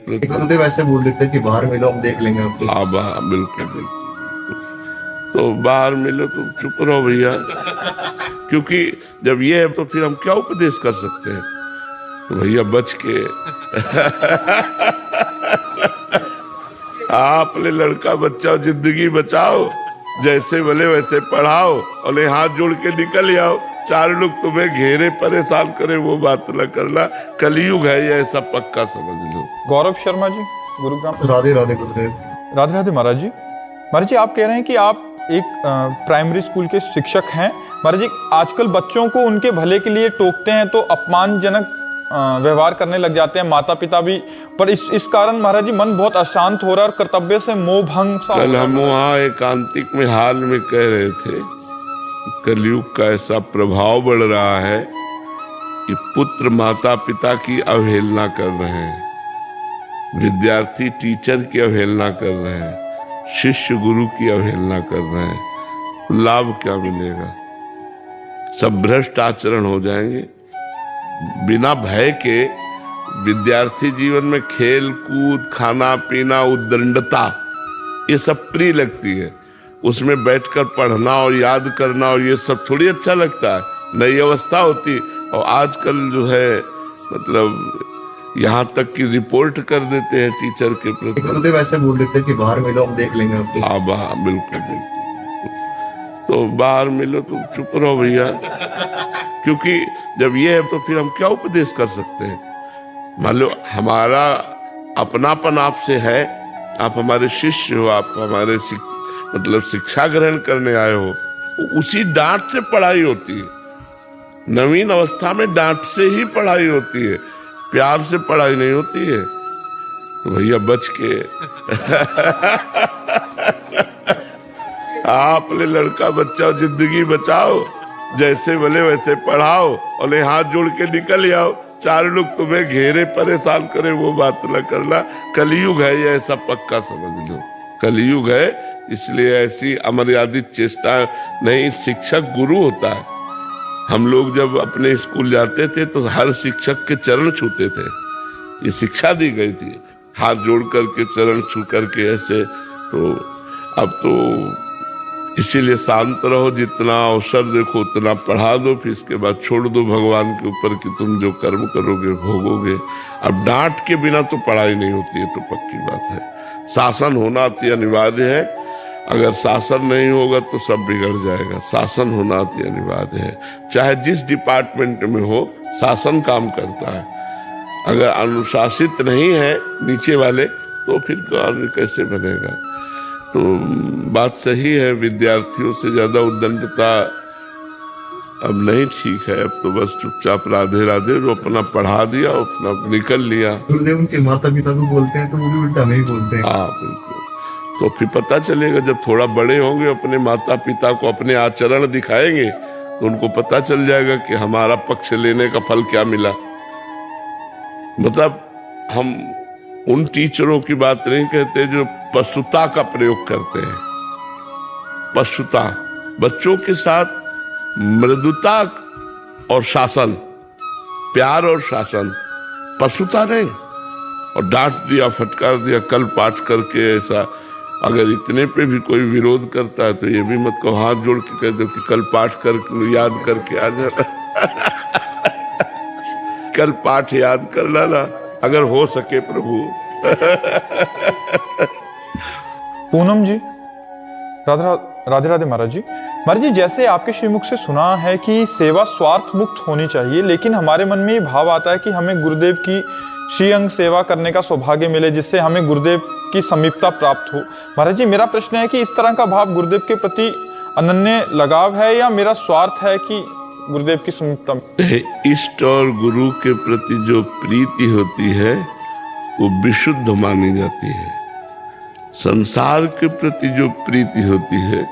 प्रति। गुरुदेव ऐसे बोल देते हैं कि बाहर मिलो हम देख लेंगे आपको। हाँ बिल्कुल बिल्कुल। तो बाहर मिलो तो चुप रहो भैया, क्योंकि जब ये है तो फिर हम क्या उपदेश कर सकते हैं। तो भैया बच के आप ले लड़का बच्चा जिंदगी बचाओ, जैसे बोले वैसे पढ़ाओ और हाथ जोड़ के निकल आओ। चार लोग तुम्हें घेरे परेशान करे वो बात न करना, कलयुग है ये, ऐसा पक्का समझ लो। गौरव शर्मा जी, गुरुग्राम। राधे राधे गुरुदेव। राधे राधे महाराज जी। महाराज जी, आप कह रहे हैं कि आप एक प्राइमरी स्कूल के शिक्षक हैं। महाराज जी, आजकल बच्चों को उनके भले के लिए टोकते हैं तो अपमानजनक व्यवहार करने लग जाते हैं माता पिता भी, पर इस कारण महाराज जी मन बहुत अशांत हो रहा है और कर्तव्य से मोह भंग सा। कल हम वहाँ एकांतिक में हाल में कह रहे थे, कलयुग का ऐसा प्रभाव बढ़ रहा है कि पुत्र माता पिता की अवहेलना कर रहे हैं, विद्यार्थी टीचर की अवहेलना कर रहे हैं, शिष्य गुरु की अवहेलना कर रहे हैं। लाभ क्या मिलेगा? सब भ्रष्ट आचरण हो जाएंगे। बिना भय के विद्यार्थी जीवन में खेल कूद, खाना पीना, उद्दंडता ये सब प्रिय लगती है। उसमें बैठकर पढ़ना और याद करना और ये सब थोड़ी अच्छा लगता है। नई अवस्था होती। और आजकल जो है मतलब यहाँ तक की रिपोर्ट कर देते हैं टीचर के प्रति। गुरुदेव ऐसे बोल देते हैं कि बाहर मिलो हम देख लेंगे आपको। हाँ बिल्कुल बिल्कुल। तो बाहर मिलो तो चुप रहो भैया, क्योंकि जब ये है तो फिर हम क्या उपदेश कर सकते हैं। मान लो हमारा अपनापन आपसे है, आप हमारे शिष्य हो, आप हमारे मतलब शिक्षा ग्रहण करने आए हो, उसी डांट से पढ़ाई होती है। नवीन अवस्था में डांट से ही पढ़ाई होती है, प्यार से पढ़ाई नहीं होती है। तो भैया बच के आप ले लड़का बच्चा जिंदगी बचाओ, जैसे बोले वैसे पढ़ाओ और हाथ जोड़ के निकल आओ। चार लोग तुम्हें घेरे परेशान करे वो बात न करना, कलयुग है ये, ऐसा पक्का समझ लो। कलयुग है, इसलिए ऐसी अमर्यादित चेष्टा नहीं। शिक्षक गुरु होता है। हम लोग जब अपने स्कूल जाते थे तो हर शिक्षक के चरण छूते थे, ये शिक्षा दी गई थी, हाथ जोड़ करके चरण छू करके ऐसे। तो अब तो इसीलिए शांत रहो, जितना अवसर देखो उतना पढ़ा दो, फिर इसके बाद छोड़ दो भगवान के ऊपर कि तुम जो कर्म करोगे भोगोगे। अब डांट के बिना तो पढ़ाई नहीं होती है, तो पक्की बात है। शासन होना अति अनिवार्य है। अगर शासन नहीं होगा तो सब बिगड़ जाएगा। शासन होना अति अनिवार्य है। चाहे जिस डिपार्टमेंट में हो, शासन काम करता है। अगर अनुशासित नहीं है नीचे वाले तो फिर कार्य कैसे बनेगा। तो बात सही है, विद्यार्थियों से ज्यादा उद्दंडता अब नहीं ठीक है। अब तो बस चुपचाप राधे राधे, जो अपना पढ़ा दिया अपना निकल लिया। गुरुदेव उनके माता पिता को बोलते हैं तो वो भी उल्टा नहीं बोलते हैं। हाँ बिल्कुल। तो फिर पता चलेगा जब थोड़ा बड़े होंगे, अपने माता पिता को अपने आचरण दिखाएंगे तो उनको पता चल जाएगा कि हमारा पक्ष लेने का फल क्या मिला। मतलब हम उन टीचरों की बात नहीं कहते जो पशुता का प्रयोग करते हैं। पशुता, बच्चों के साथ मृदुता और शासन, प्यार और शासन, पशुता नहीं। और डांट दिया, फटकार दिया, कल पाठ करके ऐसा। अगर इतने पे भी कोई विरोध करता है तो ये भी मत कहो, हाथ जोड़ के कह दो कि कल पाठ कर याद करके आ जाना। कल पाठ याद कर लाना अगर हो सके प्रभु। पूनम जी, राधे राधे महाराज जी। महाराज जी, जैसे आपके श्रीमुख से सुना है कि सेवा स्वार्थ मुक्त होनी चाहिए, लेकिन हमारे मन में ये भाव आता है कि हमें गुरुदेव की श्री अंग सेवा करने का सौभाग्य मिले, जिससे हमें गुरुदेव की समीपता प्राप्त हो। महाराज जी, मेरा प्रश्न है कि इस तरह का भाव गुरुदेव के प्रति अनन्य लगाव है या मेरा स्वार्थ है कि गुरुदेव की समीपता। इष्ट और गुरु के प्रति जो प्रीति होती है वो विशुद्ध मानी जाती है। संसार के प्रति जो प्रीति होती है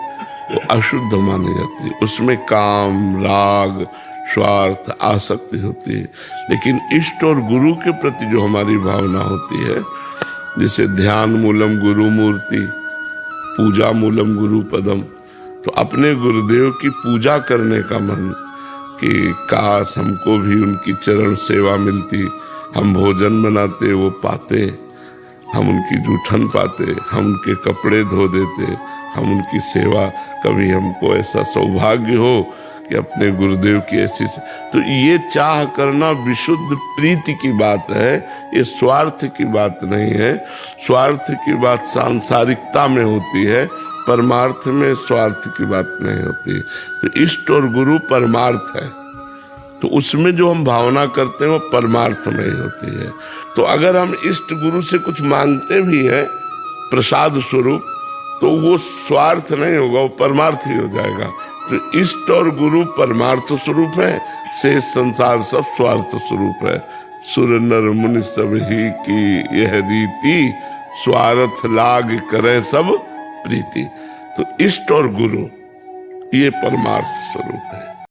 वो अशुद्ध मानी जाती है। उसमें काम, राग, स्वार्थ, आसक्ति होती है। लेकिन इष्ट और गुरु के प्रति जो हमारी भावना होती है, जैसे ध्यान मूलम गुरु मूर्ति, पूजा मूलम गुरु पदम, तो अपने गुरुदेव की पूजा करने का मन कि काश हमको भी उनकी चरण सेवा मिलती, हम भोजन बनाते वो पाते, हम उनकी जूठन पाते, हम उनके कपड़े धो देते, हम उनकी सेवा, कभी हमको ऐसा सौभाग्य हो कि अपने गुरुदेव की ऐसी तो ये चाह करना विशुद्ध प्रीति की बात है, ये स्वार्थ की बात नहीं है। स्वार्थ की बात सांसारिकता में होती है, परमार्थ में स्वार्थ की बात नहीं होती। तो इष्ट और गुरु परमार्थ है, तो उसमें जो हम भावना करते हैं वो परमार्थ में ही होती है। तो अगर हम इष्ट गुरु से कुछ मांगते भी हैं प्रसाद स्वरूप, तो वो स्वार्थ नहीं होगा, वो परमार्थ ही हो जाएगा। तो इष्ट और गुरु परमार्थ स्वरूप है, शेष संसार सब स्वार्थ स्वरूप है। सुर नर मुनि सब ही की यह रीति, स्वार्थ लाग करें सब प्रीति। तो इष्ट और गुरु ये परमार्थ स्वरूप है।